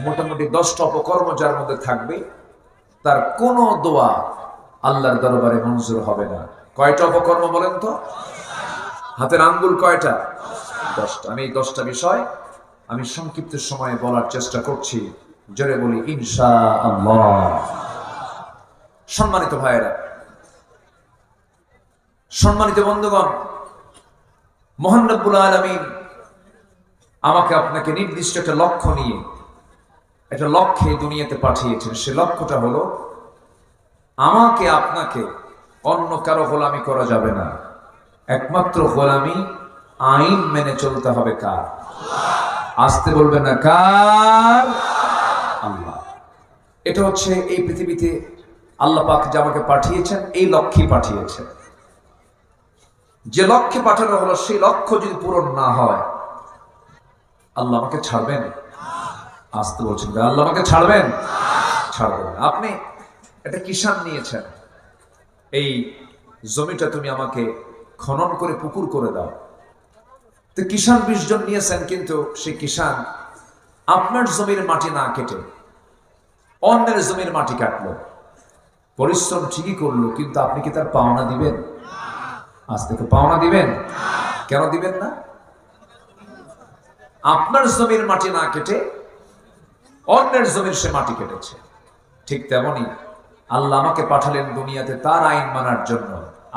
মোটামুটি 10টা অপকর্ম যার মধ্যে থাকবে তার কোনো দোয়া আল্লাহর দরবারে মঞ্জুর হবে না। কয়টা অপকর্ম বলেন তো? হাতের আঙ্গুল কয়টা? 10টা। আমি এই 10টা বিষয় আমি সংক্ষিপ্ত সময়ে বলার চেষ্টা করছি। জোরে বলি ইনশাআল্লাহ। সম্মানিত ভাইয়েরা, সম্মানিত বন্ধুগণ, মহান রব্বুল আলামিন আমাকে আপনাকে নির্দিষ্ট একটা লক্ষ্য নিয়ে একটা লক্ষ্যে দুনিয়াতে পাঠিয়েছেন। সে লক্ষ্যটা হলো আমাকে আপনাকে অন্য কারো গোলামি করা যাবে না। একমাত্র গোলামি আইন মেনে চলতে হবে কার? আসতে বলবে না কার? আল্লাহ। এটা হচ্ছে এই পৃথিবীতে আল্লাহ পাক যে আমাকে পাঠিয়েছেন এই লক্ষ্যে পাঠিয়েছেন। যে লক্ষ্যে পাঠানো হলো সেই লক্ষ্য যদি পূরণ না হয় আল্লাহ আমাকে ছাড়বেন? আসতে বলছেন আল্লাহ আমাকে ছাড়বেন? ছাড়বেন না। আপনি একটা কিষান নিয়েছেন, এই জমিটা তুমি আমাকে খনন করে পুকুর করে দাও। তো কিষান 20 জন নিয়েছেন, কিন্তু সেই কিষান আপনার জমির মাটি না কেটে অন্যের জমির মাটি কাটলো। পরিশ্রম ঠিকই করলো, কিন্তু আপনি কি তার পাওনা দিবেন? আজ থেকে পাওনা দিবেন? কেন দিবেন না? আপনার জমির মাটি না কেটে অন্যের জমির সে মাটি কেটেছে। ঠিক তেমনি আল্লাহ আমাকে পাঠালেন দুনিয়াতে তার আইন মানার জন্য।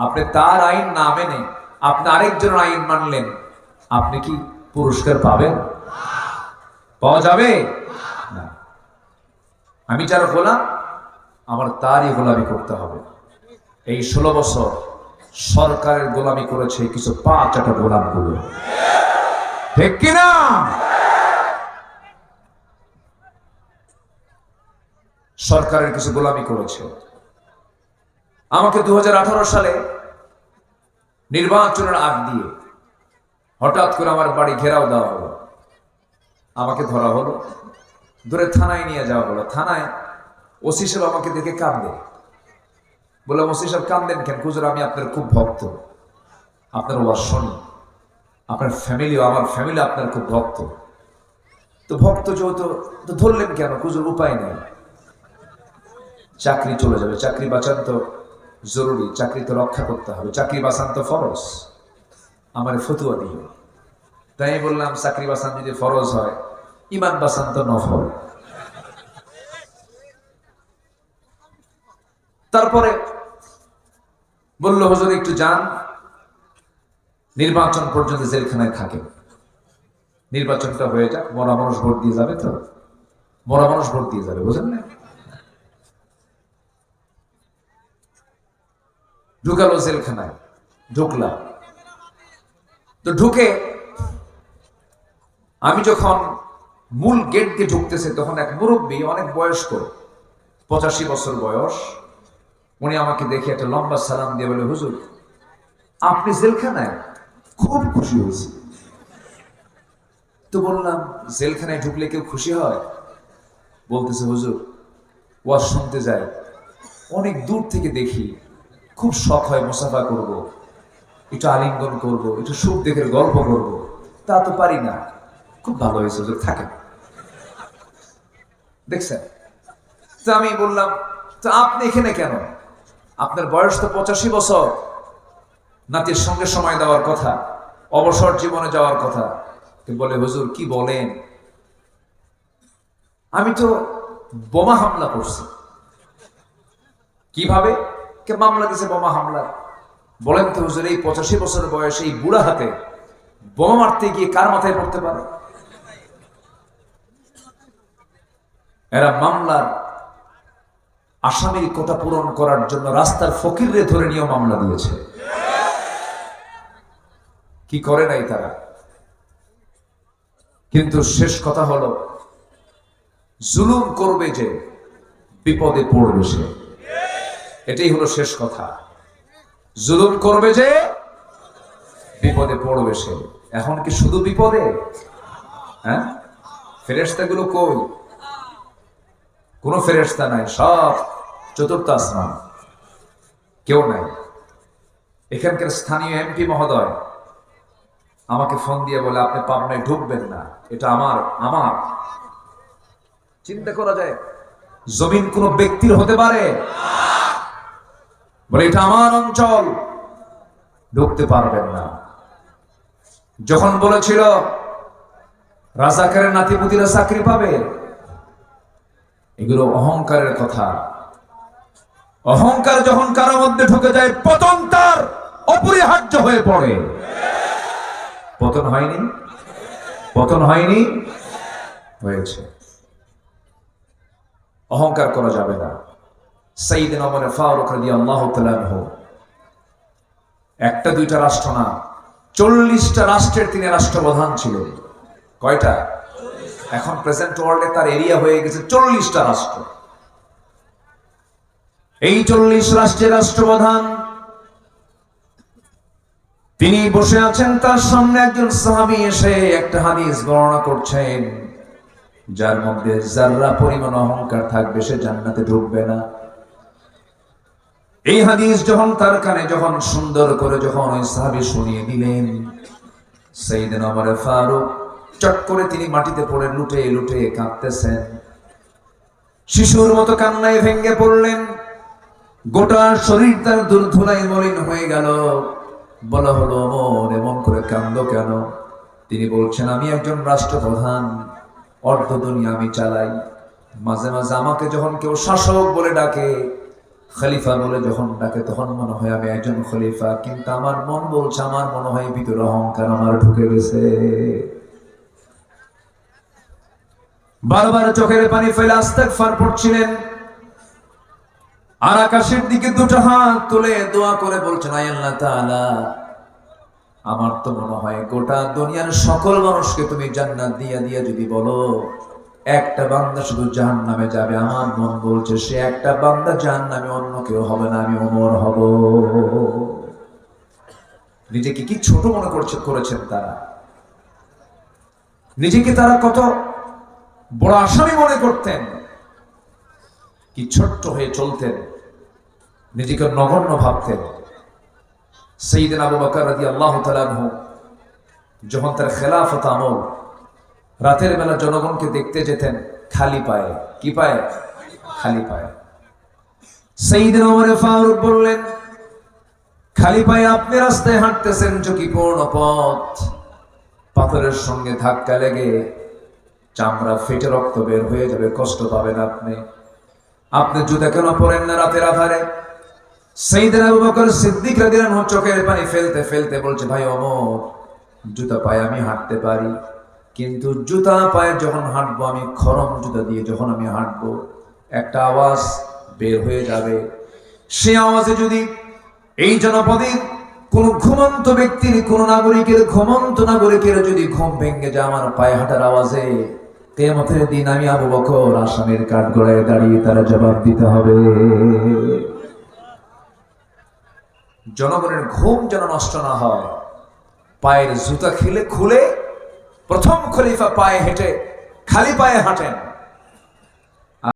আপনি তার আইন না মেনে আপনি আরেকজনের আইন মানলেন, আপনি কি পুরস্কার পাবেন? পাওয়া যাবে না। আমি যার গোলাম আমার তারই গোলামি করতে হবে। এই 16 বছর সরকারের গোলামি করেছে কিছু 5-8 গোলাম গুলো, ঠিক কিনা? সরকারের কিছু গোলামি করেছে। আমাকে 2018 সালে নির্বাচনের আগ দিয়ে হঠাৎ করে আমার বাড়ি ঘেরাও দেওয়া হলো। আমাকে ধরা হলো, ধরে থানায় নিয়ে যাওয়া হলো। থানায় ওসি সাহেব আমাকে দেখে কাঁদে। বললাম, ওসি সাহেব কাঁদেন কেন? হুজুর, আমি আপনার খুব ভক্ত, আপনার ওয়াজ শুনি, আপনার ফ্যামিলি, আমার ফ্যামিলি আপনার খুব ভক্ত। তো ভক্ত যেহেতু, তো ধরলেন কেন? হুজুর, উপায় নেই, চাকরি চলে যাবে, চাকরি বাঁচান তো জরুরি, চাকরি তো রক্ষা করতে হবে, চাকরি বাঁচান তো ফরজ, আমার ফতুয়া দিও। তাই বললাম, চাকরি বাঁচান যদি ফরজ হয়, ইমান বাঁচান তো নফল। তারপরে বললো, হুজুর একটু যান, নির্বাচন পর্যন্ত জেলখানায় থাকেন, নির্বাচনটা হয়ে যাক, মরা মানুষ ভোট দিয়ে যাবে, তো মরা মানুষ ভোট দিয়ে যাবে, বুঝেন না? ঢুকালো জেলখানায়, ঢুকলাম। তো ঢুকে আমি যখন মূল গেট দিয়ে ঢুকতেছে, তখন এক মুরব্বী, অনেক বয়স্ক, 85 বছর বয়স, উনি আমাকে দেখে একটা লম্বা সালাম দিয়ে বলে, হুজুর আপনি জেলখানায়? খুব খুশি হয়েছি। তো বললাম, জেলখানায় ঢুকলে কেউ খুশি হয়? বলতেছে, হুজুর ওয়াজ শুনতে যাই, অনেক দূর থেকে দেখি, খুব শখ হয় মুসাফা করব, একটু আলিঙ্গন করব, একটু সুখ দেখে গল্প করব, তা তো পারি না। খুব ভালো হয়েছে হুজুর, থাকেন। দেখছেন? তো আমি বললাম, তো আপনি এখানে কেন? আপনার বয়স তো 85 বছর, নাতির সঙ্গে সময় দেওয়ার কথা, অবসর জীবনে যাওয়ার কথা। বলে, হুজুর কি বলেন, আমি তো বোমা হামলা করছি। কিভাবে? কে মামলা দিছে বোমা হামলা? বলেন তো হুজুর, এই 85 বছর বয়সে এই বুড়া হাতে বোমা মারতে গিয়ে কার মাথায় পড়তে পারে? এরা মামলার আসামির কথা পূরণ করার জন্য রাস্তার ফকিররে ধরে নিয়ে মামলা দিয়েছে। কি করে নাই তারা? কিন্তু শেষ কথা হলো, জুলুম করবে যে বিপদে পড়বে সে, এটাই হলো শেষ কথা। জুলুম করবে যে বিপদে পড়বে সে। এখন কি শুধু বিপদে? হ্যাঁ, ফেরেশতাগুলো কই? কোন ফেরেশতা নাই, সব চতুর্থ আসমান, কেউ নাই। এখানকার স্থানীয় এমপি মহোদয় আমাকে ফোন দিয়ে বলে, আপনি পাবনায় ঢুকবেন না, এটা আমার চিন্তা করা যায়? জমিন কোন ব্যক্তির হতে পারে? বলে এটা আমার অঞ্চল, ঢুকতে পারবেন না। যখন বলেছিল রাজাকারের নাতিপুতিরা চাকরি পাবে, এগুলো অহংকারের কথা। অহংকার যখন কারোর মধ্যে ঢুকে যায়, পতন তার অপরিহার্য হয়ে পড়ে। পতন হয়নি? পতন হয়নি? হয়েছে। অহংকার করা যাবে না। সাইয়েদনা ওমর ফারুক রাদিয়াল্লাহু তাআলা আনহু একটা দুইটা রাষ্ট্র না, 40টা রাষ্ট্রের তিনি রাষ্ট্রপ্রধান ছিলেন। কয়টা? এখন প্রেজেন্ট ওয়ার্ল্ডে তার এরিয়া হয়ে গেছে 40টা রাষ্ট্র। এই 40 রাষ্ট্রের রাষ্ট্রপ্রধান তিনি বসে আছেন, তার সামনে একজন সাহাবী এসে একটা হাদিস বর্ণনা করছেন, যার মধ্যে যাররা পরিমাণ অহংকার থাকবে সে জান্নাতে ঢুকবে না। এই হাদিস যখন তার কানে যখন সুন্দর করে যখন ওই সাহাবী শুনিয়ে দিলেন, সাইয়েদনা ওমর ফারুক চট করে তিনি মাটিতে পড়ে লুটে লুটে কাঁদতেছেন, শিশুর মতো কান্নায় ভেঙে পড়লেন। গোটা শরীর তার দুর্ধুলায় মলিন হয়ে গেল। বলা হলো, ওমর এমন করে কান্দো কেন? তিনি বলছেন, আমি একজন রাষ্ট্রপ্রধান, অর্ধ দুনিয়া আমি চালাই। মাঝে মাঝে আমাকে যখন কেউ শাসক বলে ডাকে, খলিফা বলে যখন ডাকে, তখন মনে হয় আমি একজন খলিফা, কিন্তু আমার মন বলছে, আমার মনে হয় ভিতরে অহংকার আমার ঢুকে গেছে। বারবার চোখের পানি ফেলে ইস্তেগফার পড়ছিলেন, আর আকাশের দিকে দুটো হাত তুলে দোয়া করে বলছেন, আয় আল্লাহ তাআলা, আমার তো মনে হয় গোটা দুনিয়ার সকল মানুষকে তুমি জান্নাত দিয়া দিয়া যদি বলো একটা বান্দা শুধু জাহান্নামে যাবে, আমার মন বলছে সে একটা বান্দা জাহান্নামে অন্য কেউ হবে না, আমি ওমর হব। নিজেকে কি ছোট মনে করেছেন তারা? নিজেকে তারা কত বড় আসামি মনে করতেন, কি ছোট্ট হয়ে চলতেন, নিজেকে নগণ্য ভাবতেন। সাইয়েদনা আবু বকর রাদিয়াল্লাহু তাআলা আনহু যখন তার খেলাফত আমল, রাতের বেলা জনগণকে দেখতে যেতেন খালি পায়ে। কি পায়ে? খালি পায়ে। সাইয়েদনা ওমর ফারুক বললেন, খালি পায়ে আপনি রাস্তায় হাঁটতেছেন, ঝুঁকিপূর্ণ পথ, পাথরের সঙ্গে ধাক্কা লেগে চামড়া ফেটে রক্ত বের হয়ে যাবে, কষ্ট পাবেন আপনি। আপনি জুতা কেন পরেন না রাতের আধারে? সাইয়েদনা আবু বকর সিদ্দিক রাদিয়াল্লাহু আনহু চোখের পানি ফেলতে ফেলতে বলছে, ভাই ওমর, জুতা পায়ে আমি হাঁটতে পারি, কিন্তু জুতা পায়ে যখন হাঁটবো, আমি খরম জুতা দিয়ে যখন আমি হাঁটবো, একটা আওয়াজ বের হয়ে যাবে। সে আওয়াজে যদি এই জনপদের কোন ঘুমন্ত ব্যক্তির, কোন নাগরিকের, ঘুমন্ত নাগরিকের যদি ঘুম ভেঙে যায় আমার পায়ে হাঁটার আওয়াজে, কিয়ামতের দিন আমি আবু বকর আসামির কাঠগড়ায় দাঁড়িয়ে তারা জবাব দিতে হবে। জনগণের ঘুম যেন নষ্ট না হয়, পায়ের জুতা খুলে প্রথম খলিফা পায়ে হেঁটে খালি পায়ে হাঁটেন।